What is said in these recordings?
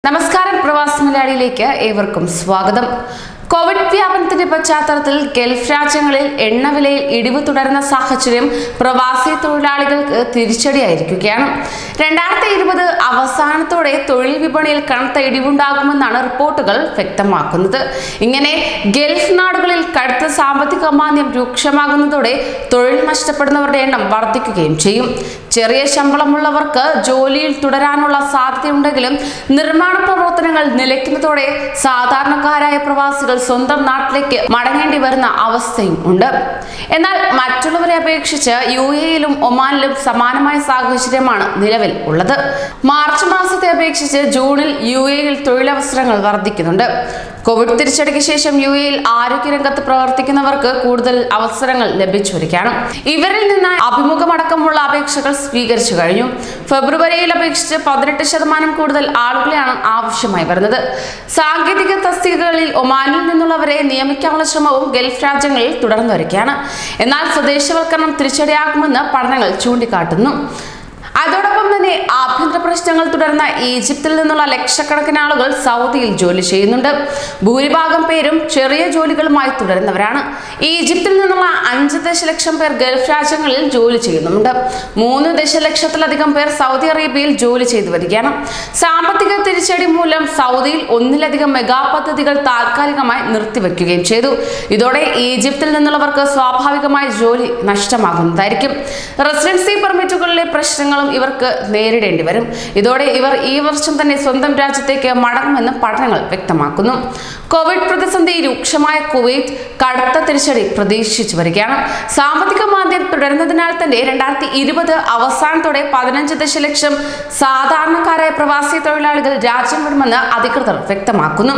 നമസ്കാരം പ്രവാസി മലയാളിയിലേക്ക് ഏവർക്കും സ്വാഗതം. കോവിഡ് വ്യാപനത്തിന്റെ പശ്ചാത്തലത്തിൽ ഗൾഫ് രാജ്യങ്ങളിൽ എണ്ണവിലയിൽ ഇടിവ് തുടരുന്ന സാഹചര്യം പ്രവാസി തൊഴിലാളികൾക്ക് തിരിച്ചടിയായിരിക്കുകയാണ്. 2020 അവസാനത്തോടെ തൊഴിൽ വിപണിയിൽ കനത്ത ഇടിവുണ്ടാകുമെന്നാണ് റിപ്പോർട്ടുകൾ വ്യക്തമാക്കുന്നത്. ഇങ്ങനെ ഗൾഫ് നാടുകളിൽ കടുത്ത സാമ്പത്തിക മാന്ദ്യം രൂക്ഷമാകുന്നതോടെ തൊഴിൽ നഷ്ടപ്പെടുന്നവരുടെ എണ്ണം വർദ്ധിക്കുകയും ചെയ്യും. ചെറിയ ശമ്പളമുള്ളവർക്ക് ജോലിയിൽ തുടരാനുള്ള സാധ്യതയുണ്ടെങ്കിലും നിർമ്മാണ പ്രവർത്തനങ്ങൾ നിലയ്ക്കുന്നതോടെ സാധാരണക്കാരായ പ്രവാസികൾ സ്വന്തം നാട്ടിലേക്ക് മടങ്ങേണ്ടി വരുന്ന അവസ്ഥയും ഉണ്ട്. എന്നാൽ മറ്റുള്ളവരെ അപേക്ഷിച്ച് UAE-യിലും ഒമാനിലും സമാനമായ സാഹചര്യമാണ് നിലവിൽ ഉള്ളത്. മാർച്ച് മാസത്തെ അപേക്ഷിച്ച് ജൂണിൽ UAE-യിൽ തൊഴിലവസരങ്ങൾ വർദ്ധിക്കുന്നുണ്ട്. കോവിഡ് തിരിച്ചടിക്ക് ശേഷം UAE-യിൽ ആരോഗ്യരംഗത്ത് പ്രവർത്തിക്കുന്നവർക്ക് കൂടുതൽ അവസരങ്ങൾ ലഭിച്ചു വരികയാണ്. ഇവരിൽ നിന്ന് അഭിമുഖമടക്കമുള്ള അപേക്ഷകൾ സ്വീകരിച്ചു കഴിഞ്ഞു. ഫെബ്രുവരിയിൽ അപേക്ഷിച്ച് 18% കൂടുതൽ ആളുകളെയാണ് ആവശ്യമായി വരുന്നത്. സാങ്കേതിക തസ്തികകളിൽ ഒമാനിൽ നിന്നുള്ളവരെ നിയമിക്കാനുള്ള ശ്രമവും ഗൾഫ് രാജ്യങ്ങളിൽ തുടർന്നു വരികയാണ്. എന്നാൽ സ്വദേശവൽക്കരണം തിരിച്ചടിയാകുമെന്ന് പഠനങ്ങൾ ചൂണ്ടിക്കാട്ടുന്നു. അതോടൊപ്പം തന്നെ ആഭ്യന്തര പ്രശ്നങ്ങൾ തുടർന്ന ഈജിപ്തിൽ നിന്നുള്ള ലക്ഷക്കണക്കിന് ആളുകൾ സൗദിയിൽ ജോലി ചെയ്യുന്നുണ്ട്. ഭൂരിഭാഗം പേരും ചെറിയ ജോലികളുമായി തുടരുന്നവരാണ്. ഈജിപ്തിൽ നിന്നുള്ള 5 ദശലക്ഷം പേർ ഗൾഫ് രാജ്യങ്ങളിൽ ജോലി ചെയ്യുന്നുണ്ട്. 3 ദശലക്ഷത്തിലധികം പേർ സൗദി അറേബ്യയിൽ ജോലി ചെയ്തു വരികയാണ്. സാമ്പത്തിക തിരിച്ചടി മൂലം സൗദിയിൽ ഒന്നിലധികം മെഗാ പദ്ധതികൾ താൽക്കാലികമായി നിർത്തിവെക്കുകയും ചെയ്തു. ഇതോടെ ഈജിപ്തിൽ നിന്നുള്ളവർക്ക് സ്വാഭാവികമായി ജോലി നഷ്ടമാകുന്നതായിരിക്കും. റെസിഡൻസി പെർമിറ്റുകളിലെ പ്രശ്നങ്ങളും ഇവർക്ക് നേരിടേണ്ടി വരും. ഇതോടെ ഇവർ ഈ വർഷം തന്നെ സ്വന്തം രാജ്യത്തേക്ക് മടങ്ങുമെന്ന് പഠനങ്ങൾ വ്യക്തമാക്കുന്നു. കോവിഡ് പ്രതിസന്ധി രൂക്ഷമായ കുവൈറ്റ് കടുത്ത തിരിച്ചടി പ്രതീക്ഷിച്ചു വരികയാണ്. സാമ്പത്തിക മാന്ദ്യം തുടരുന്നതിനാൽ തന്നെ 2020 അവസാനത്തോടെ 15 ദശലക്ഷം സാധാരണക്കാരായ പ്രവാസി തൊഴിലാളികൾ രാജ്യം വിടുമെന്ന് അധികൃതർ വ്യക്തമാക്കുന്നു.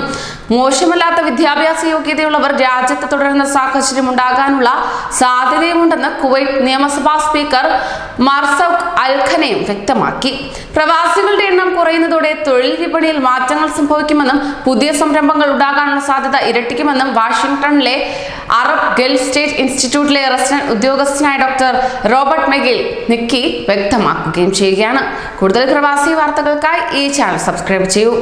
മോശമല്ലാത്ത വിദ്യാഭ്യാസ യോഗ്യതയുള്ളവർ രാജ്യത്ത് തുടരുന്ന സാഹചര്യം ഉണ്ടാകാനുള്ള സാധ്യതയുമുണ്ടെന്ന് കുവൈറ്റ് നിയമസഭാ സ്പീക്കർ മർസൌഖ് അൽ ഖനയും വ്യക്തമാക്കി. പ്രവാസികളുടെ എണ്ണം കുറയുന്നതോടെ തൊഴിൽ വിപണിയിൽ മാറ്റങ്ങൾ സംഭവിക്കുമെന്നും പുതിയ സംരംഭങ്ങൾ ഉണ്ടാകാനുള്ള സാധ്യത ഇരട്ടിക്കുമെന്നും വാഷിംഗ്ടണിലെ അറബ് ഗൾഫ് സ്റ്റേറ്റ് ഇൻസ്റ്റിറ്റ്യൂട്ടിലെ റെസിഡന്റ് ഉദ്യോഗസ്ഥനായ ഡോക്ടർ റോബർട്ട് മെഗിൽ നിക്കി വ്യക്തമാക്കുകയും ചെയ്യുകയാണ്. കൂടുതൽ പ്രവാസി വാർത്തകൾക്കായി ഈ ചാനൽ സബ്സ്ക്രൈബ് ചെയ്യൂ.